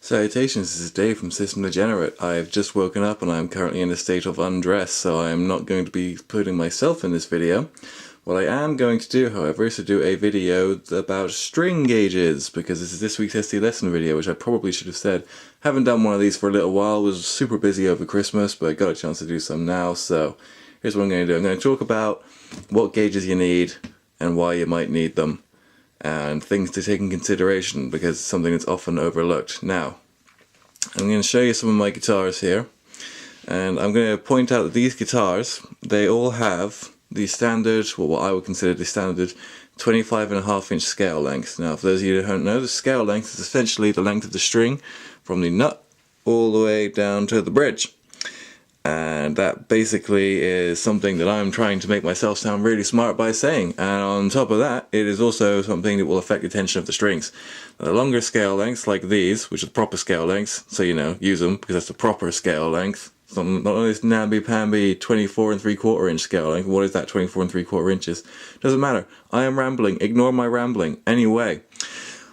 Salutations, this is Dave from System Degenerate. I've just woken up and I'm currently in a state of undress, so I'm not going to be putting myself in this video. What I am going to do, however, is to do a video about string gauges, because this is this week's ST lesson video, which I probably should have said. Haven't done one of these for a little while, was super busy over Christmas, but I got a chance to do some now, so here's what I'm going to do. I'm going to talk about what gauges you need and why you might need them, and things to take in consideration because it's something that's often overlooked. Now, I'm going to show you some of my guitars here, and I'm going to point out that these guitars, they all have the standard, well, what I would consider the standard 25.5-inch scale length. Now, for those of you who don't know, the scale length is essentially the length of the string from the nut all the way down to the bridge. And that basically is something that I'm trying to make myself sound really smart by saying. And on top of that, it is also something that will affect the tension of the strings. Now, the longer scale lengths like these, which are the proper scale lengths, so use them because that's the proper scale length. It's not only this namby-pamby 24 3/4-inch scale length. What is that, 24 3/4 inches? Doesn't matter. I am rambling. Ignore my rambling. Anyway.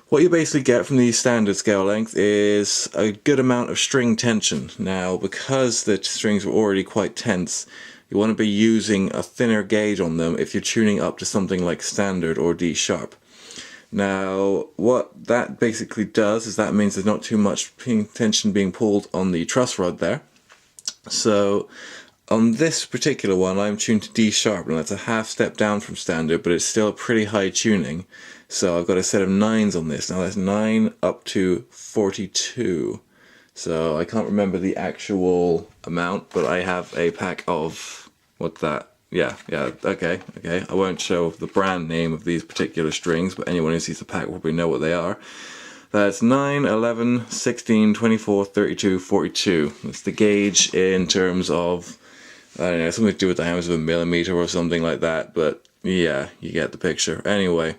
What you basically get from the standard scale length is a good amount of string tension. Now, because the strings are already quite tense, you want to be using a thinner gauge on them if you're tuning up to something like standard or D sharp. Now, what that basically does is that means there's not too much tension being pulled on the truss rod there. So, on this particular one, I'm tuned to D sharp, and that's a half step down from standard, but it's still a pretty high tuning. So I've got a set of 9s on this. Now that's 9 up to 42. So I can't remember the actual amount, but I have a pack of, what's that? Yeah, okay. I won't show the brand name of these particular strings, but anyone who sees the pack will probably know what they are. That's 9, 11, 16, 24, 32, 42. It's the gauge in terms of, I don't know, something to do with the diameter of a millimeter or something like that, but yeah, you get the picture. Anyway,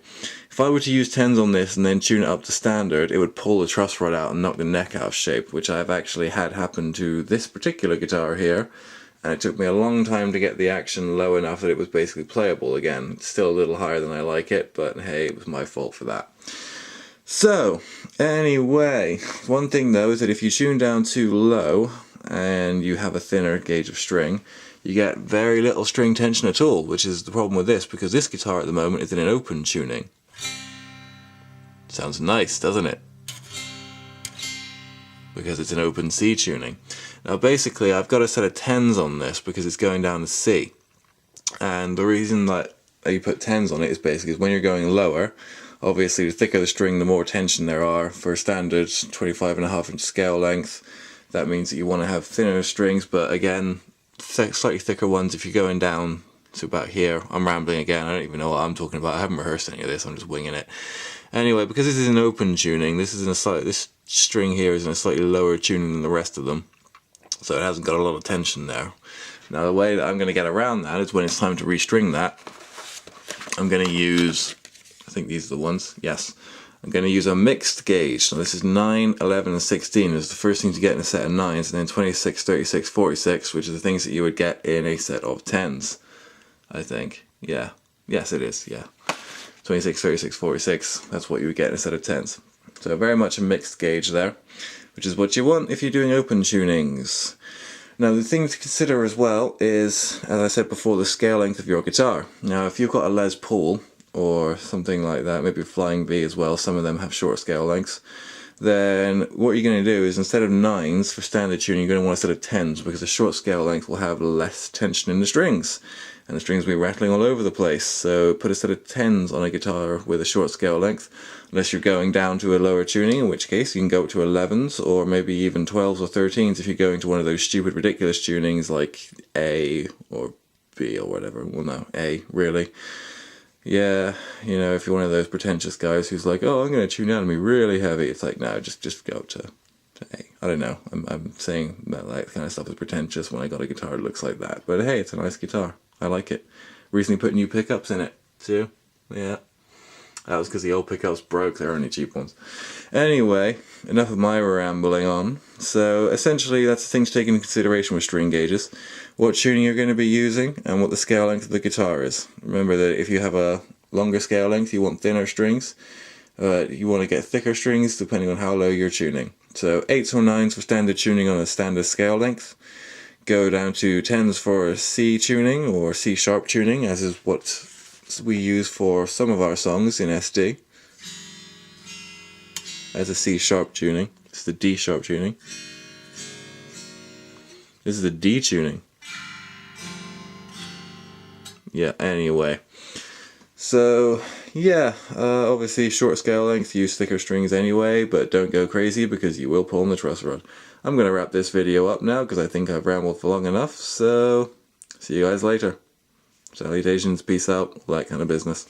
if I were to use 10s on this and then tune it up to standard, it would pull the truss rod out and knock the neck out of shape, which I've actually had happen to this particular guitar here, and it took me a long time to get the action low enough that it was basically playable again. It's still a little higher than I like it, but hey, it was my fault for that. So, anyway, one thing though is that if you tune down too low and you have a thinner gauge of string, you get very little string tension at all, which is the problem with this, because this guitar at the moment is in an open tuning. Sounds nice, doesn't it? Because it's an open C tuning. Now basically I've got a set of 10s on this because it's going down to C. And the reason that you put 10s on it is basically when you're going lower, obviously the thicker the string, the more tension there are. For a standard 25.5-inch scale length, that means that you want to have thinner strings, but again, slightly thicker ones if you're going down to about here. I'm rambling again, I don't even know what I'm talking about. I haven't rehearsed any of this, I'm just winging it. Anyway, because this is an open tuning, this string here is in a slightly lower tuning than the rest of them, so it hasn't got a lot of tension there. Now the way that I'm going to get around that is when it's time to restring that, I'm going to use, I think these are the ones, yes. I'm going to use a mixed gauge. So this is 9, 11 and 16 is the first thing to get in a set of 9s, and then 26, 36, 46, which are the things that you would get in a set of 10s, I think. Yeah. Yes, it is, yeah. 26, 36, 46, that's what you would get in a set of 10s. So very much a mixed gauge there, which is what you want if you're doing open tunings. Now the thing to consider as well is, as I said before, the scale length of your guitar. Now if you've got a Les Paul, or something like that, maybe a Flying V as well, some of them have short scale lengths, then what you're going to do is instead of 9s for standard tuning, you're going to want a set of 10s, because a short scale length will have less tension in the strings, and the strings will be rattling all over the place. So put a set of 10s on a guitar with a short scale length, unless you're going down to a lower tuning, in which case you can go up to 11s, or maybe even 12s or 13s if you're going to one of those stupid ridiculous tunings like A or B or whatever. Well no, A, really. Yeah, if you're one of those pretentious guys who's like, oh, I'm going to tune down and be really heavy, it's like, no, just go to A. I don't know, I'm saying that kind of stuff is pretentious when I got a guitar that looks like that, but hey, it's a nice guitar, I like it. Recently put new pickups in it, too, yeah. That was because the old pickups broke, they're only cheap ones. Anyway, enough of my rambling on. So essentially that's the thing to take into consideration with string gauges. What tuning you're going to be using and what the scale length of the guitar is. Remember that if you have a longer scale length you want thinner strings. You want to get thicker strings depending on how low you're tuning. So 8s or 9s for standard tuning on a standard scale length. Go down to 10s for C tuning or C sharp tuning, as is what we use for some of our songs in SD. As a C sharp tuning. It's the D sharp tuning. This is the D tuning. Yeah, anyway. So, yeah, obviously short scale length, use thicker strings anyway, but don't go crazy because you will pull on the truss rod. I'm going to wrap this video up now because I think I've rambled for long enough, so see you guys later. Salutations, peace out, all that kind of business.